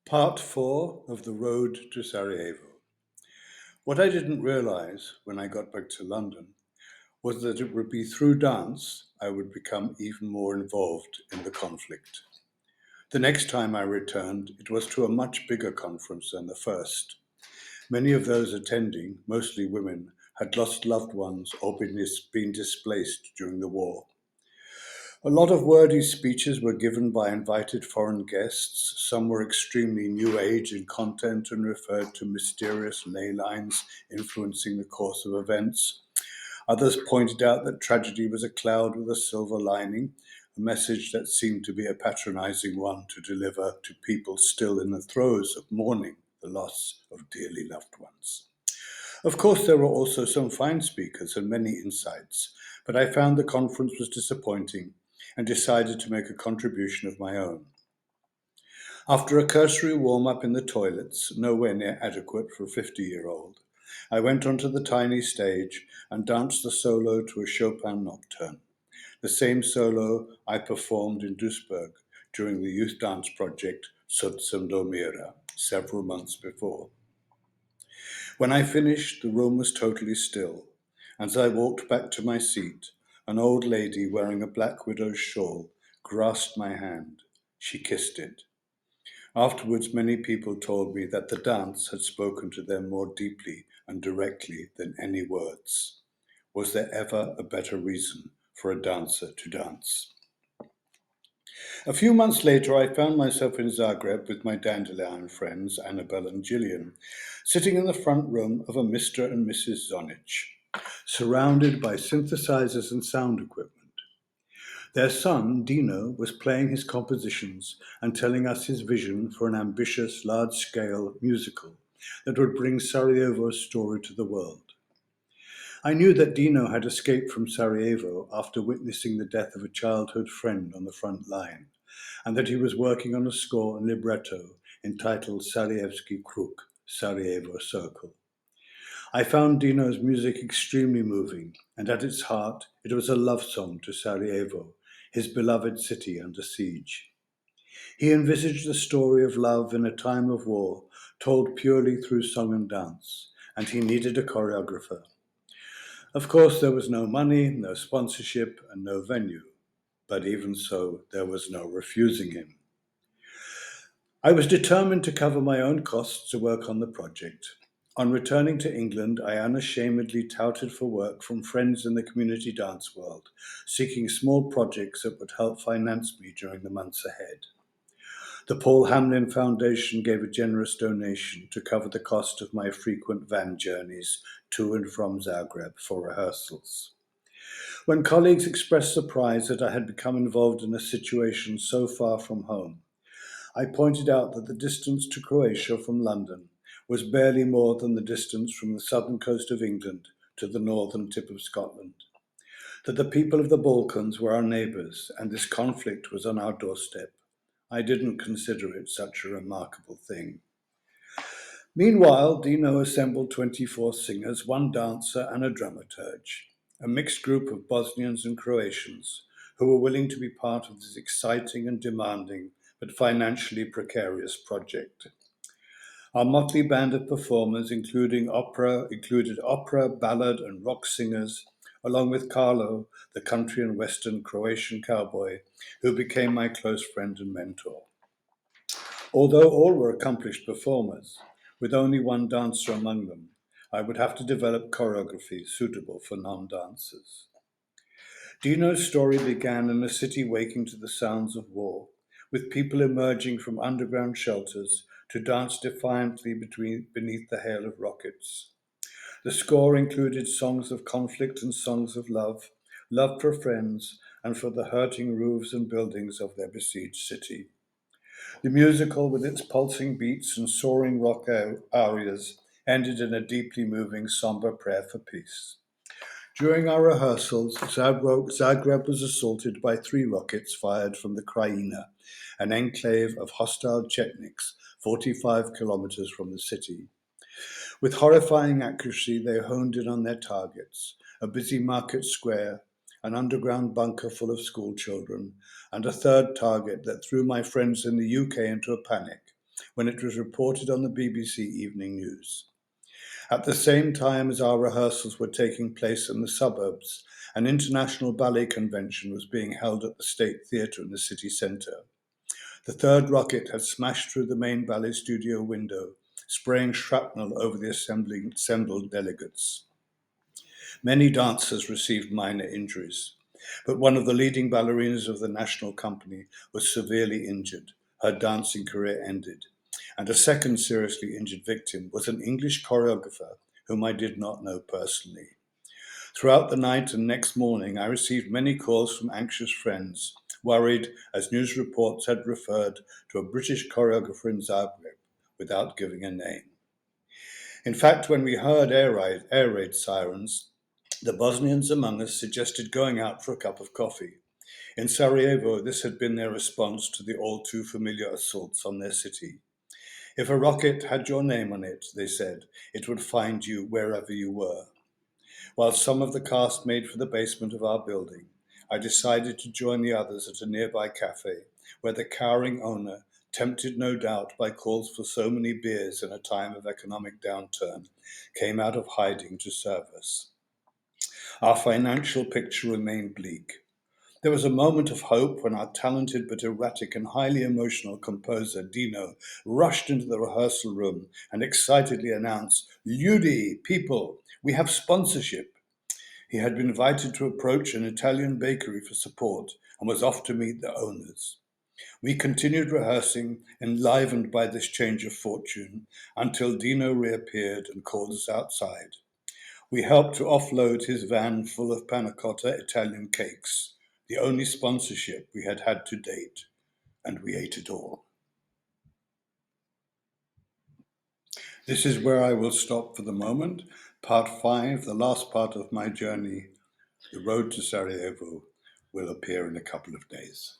Part 4 of the road to Sarajevo. What I didn't realize when I got back to London was that it would be through dance I would become even more involved in the conflict. The next time I returned, it was to a much bigger conference than the first. Many of those attending, mostly women, had lost loved ones or been displaced during the war. A lot of wordy speeches were given by invited foreign guests. Some were extremely new age in content and referred to mysterious ley lines influencing the course of events. Others pointed out that tragedy was a cloud with a silver lining, a message that seemed to be a patronizing one to deliver to people still in the throes of mourning the loss of dearly loved ones. Of course, there were also some fine speakers and many insights, but I found the conference was disappointing and decided to make a contribution of my own. After a cursory warm up in the toilets, nowhere near adequate for a 50-year-old, I went onto the tiny stage and danced the solo to a Chopin nocturne, the same solo I performed in Duisburg during the youth dance project Sotsam Domira several months before. When I finished, the room was totally still. As I walked back to my seat, an old lady wearing a black widow's shawl grasped my hand. She kissed it. Afterwards, many people told me that the dance had spoken to them more deeply and directly than any words. Was there ever a better reason for a dancer to dance? A few months later, I found myself in Zagreb with my dandelion friends, Annabel and Gillian, sitting in the front room of a Mr. and Mrs. Zonich, surrounded by synthesizers and sound equipment. Their son, Dino, was playing his compositions and telling us his vision for an ambitious, large-scale musical that would bring Sarajevo's story to the world. I knew that Dino had escaped from Sarajevo after witnessing the death of a childhood friend on the front line, and that he was working on a score and libretto entitled Sarajevski Krug, Sarajevo Circle. I found Dino's music extremely moving, and at its heart, it was a love song to Sarajevo, his beloved city under siege. He envisaged a story of love in a time of war, told purely through song and dance, and he needed a choreographer. Of course, there was no money, no sponsorship, and no venue, but even so, there was no refusing him. I was determined to cover my own costs to work on the project. On returning to England, I unashamedly touted for work from friends in the community dance world, seeking small projects that would help finance me during the months ahead. The Paul Hamlin Foundation gave a generous donation to cover the cost of my frequent van journeys to and from Zagreb for rehearsals. When colleagues expressed surprise that I had become involved in a situation so far from home, I pointed out that the distance to Croatia from London was barely more than the distance from the southern coast of England to the northern tip of Scotland, that the people of the Balkans were our neighbours and this conflict was on our doorstep. I didn't consider it such a remarkable thing. Meanwhile, Dino assembled 24 singers, one dancer and a dramaturge, a mixed group of Bosnians and Croatians who were willing to be part of this exciting and demanding but financially precarious project. Our motley band of performers included opera, ballad, and rock singers, along with Carlo, the country and western Croatian cowboy, who became my close friend and mentor. Although all were accomplished performers, with only one dancer among them, I would have to develop choreography suitable for non-dancers. Dino's story began in a city waking to the sounds of war, with people emerging from underground shelters to dance defiantly beneath the hail of rockets. The score included songs of conflict and songs of love, love for friends, and for the hurting roofs and buildings of their besieged city. The musical, with its pulsing beats and soaring rock arias, ended in a deeply moving, somber prayer for peace. During our rehearsals, Zagreb was assaulted by 3 rockets fired from the Krajina, an enclave of hostile Chetniks 45 kilometers from the city. With horrifying accuracy, they honed in on their targets: a busy market square, an underground bunker full of school children, and a third target that threw my friends in the UK into a panic: when it was reported on the BBC Evening News. At the same time as our rehearsals were taking place in the suburbs, an international ballet convention was being held at the State Theatre in the city centre. The third rocket had smashed through the main ballet studio window, spraying shrapnel over the assembled delegates. Many dancers received minor injuries, but one of the leading ballerinas of the national company was severely injured. Her dancing career ended. And a second seriously injured victim was an English choreographer whom I did not know personally. Throughout the night and next morning, I received many calls from anxious friends, worried as news reports had referred to a British choreographer in Zagreb without giving a name. In fact, when we heard air raid sirens, the Bosnians among us suggested going out for a cup of coffee. In Sarajevo, this had been their response to the all too familiar assaults on their city. If a rocket had your name on it, they said, it would find you wherever you were. While some of the cast made for the basement of our building, I decided to join the others at a nearby cafe, where the cowering owner, tempted no doubt by calls for so many beers in a time of economic downturn, came out of hiding to serve us. Our financial picture remained bleak. There was a moment of hope when our talented but erratic and highly emotional composer, Dino, rushed into the rehearsal room and excitedly announced, "Ljudi, people, we have sponsorship." He had been invited to approach an Italian bakery for support and was off to meet the owners. We continued rehearsing, enlivened by this change of fortune, until Dino reappeared and called us outside. We helped to offload his van full of panna cotta Italian cakes, the only sponsorship we had had to date, and we ate it all. This is where I will stop for the moment. Part 5, the last part of my journey, the road to Sarajevo, will appear in a couple of days.